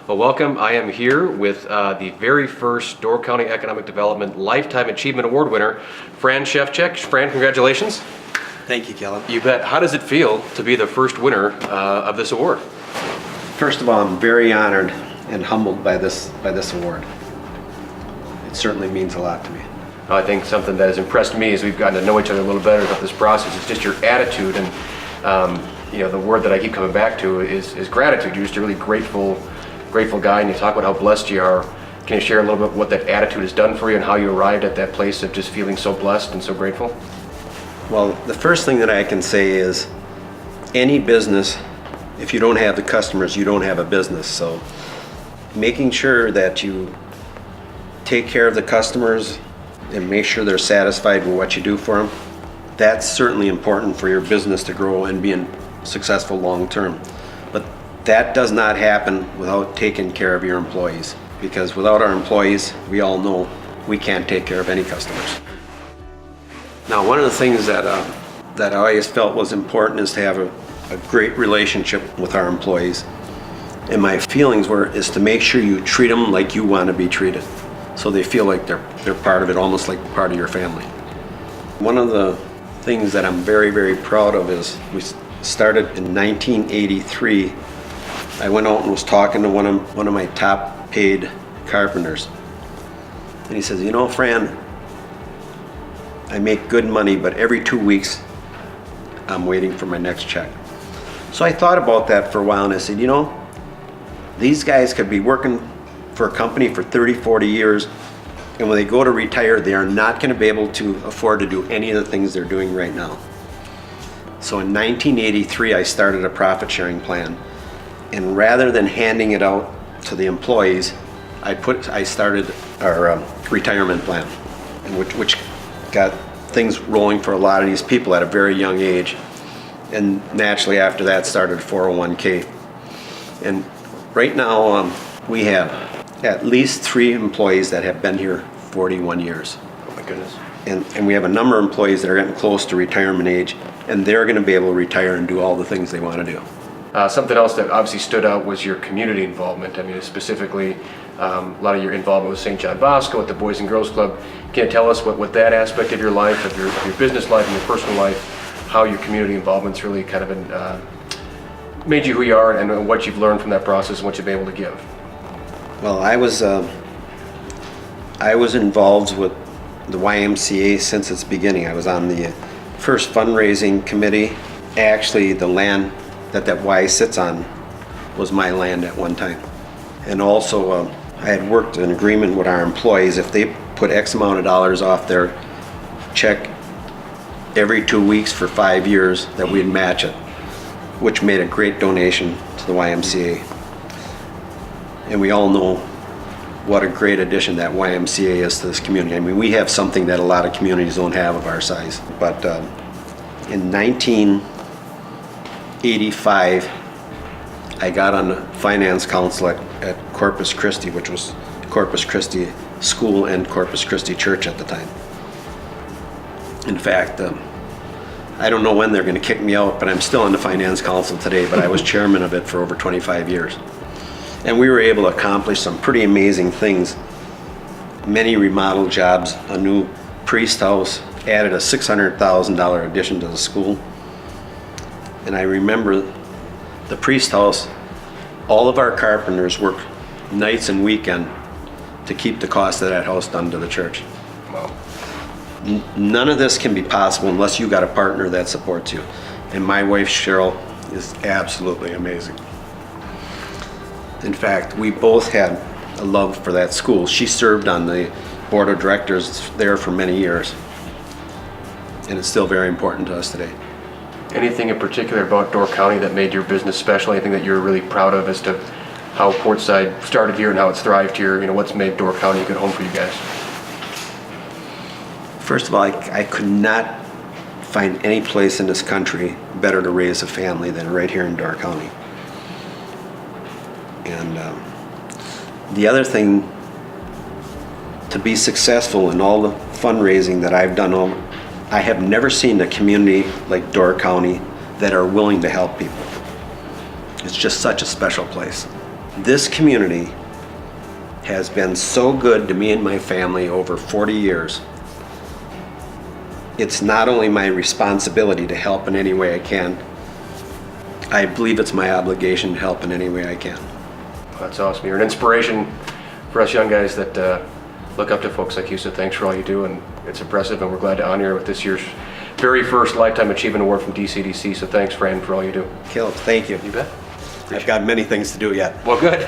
Well, welcome. I am here with the very first Door County Economic Development Lifetime Achievement Award winner, Fran Shevchek. Fran, congratulations. Thank you, Kellen. You bet. How does it feel to be the first winner of this award? First of all, I'm very honored and humbled by this award. It certainly means a lot to me. I think something that has impressed me as we've gotten to know each other a little better about this process is just your attitude, and the word that I keep coming back to is gratitude. You're just a really grateful guy, and you talk about how blessed you are. Can you share a little bit what that attitude has done for you and how you arrived at that place of just feeling so blessed and so grateful? Well, the first thing that I can say is any business, if you don't have the customers, you don't have a business. So making sure that you take care of the customers and make sure they're satisfied with what you do for them, that's certainly important for your business to grow and be successful long term. But that does not happen without taking care of your employees, because without our employees, we all know we can't take care of any customers. Now, one of the things that I always felt was important is to have a great relationship with our employees. And my feelings is to make sure you treat them like you want to be treated, so they feel like they're part of it, almost like part of your family. One of the things that I'm very, very proud of is we started in 1983. I went out and was talking to one of my top paid carpenters. And he says, "You know, Fran, I make good money, but every 2 weeks I'm waiting for my next check." So I thought about that for a while, and I said, these guys could be working for a company for 30, 40 years, and when they go to retire, they are not going to be able to afford to do any of the things they're doing right now. So in 1983, I started a profit sharing plan, and rather than handing it out to the employees, I started our retirement plan, which got things rolling for a lot of these people at a very young age. And naturally after that started 401k. And right now we have at least 3 employees that have been here 41 years. Oh my goodness. And we have a number of employees that are getting close to retirement age, and they're going to be able to retire and do all the things they want to do. Something else that obviously stood out was your community involvement. I mean, specifically, a lot of your involvement with St. John Bosco at the Boys and Girls Club. Can you tell us what that aspect of your life, of your business life and your personal life, how your community involvement's really kind of made you who you are, and what you've learned from that process and what you've been able to give? Well, I was involved with the YMCA since its beginning. I was on the first fundraising committee. Actually, the land that Y sits on was my land at one time. And also, I had worked an agreement with our employees. If they put X amount of dollars off their check every 2 weeks for 5 years, that we'd match it, which made a great donation to the YMCA. And we all know what a great addition that YMCA is to this community. I mean, we have something that a lot of communities don't have of our size. But in 1985, I got on the finance council at Corpus Christi, which was Corpus Christi School and Corpus Christi Church at the time. In fact, I don't know when they're going to kick me out, but I'm still on the finance council today, but I was chairman of it for over 25 years. And we were able to accomplish some pretty amazing things. Many remodel jobs, a new priest house, added a $600,000 addition to the school. And I remember the priest house, all of our carpenters worked nights and weekend to keep the cost of that house done to the church. Wow. None of this can be possible unless you got a partner that supports you. And my wife, Cheryl, is absolutely amazing. In fact, we both had a love for that school. She served on the board of directors there for many years. And it's still very important to us today. Anything in particular about Door County that made your business special? Anything that you're really proud of as to how Portside started here and how it's thrived here? What's made Door County a good home for you guys? First of all, I could not find any place in this country better to raise a family than right here in Door County. And the other thing, to be successful in all the fundraising that I've done, I have never seen a community like Door County that are willing to help people. It's just such a special place. This community has been so good to me and my family over 40 years. It's not only my responsibility to help in any way I can, I believe it's my obligation to help in any way I can. That's awesome. You're an inspiration for us young guys that look up to folks like you. So thanks for all you do, and it's impressive, and we're glad to honor you with this year's very first Lifetime Achievement Award from DCDC. So thanks, Fran, for all you do. Caleb, thank you. You bet. I've got many things to do yet. Well, good.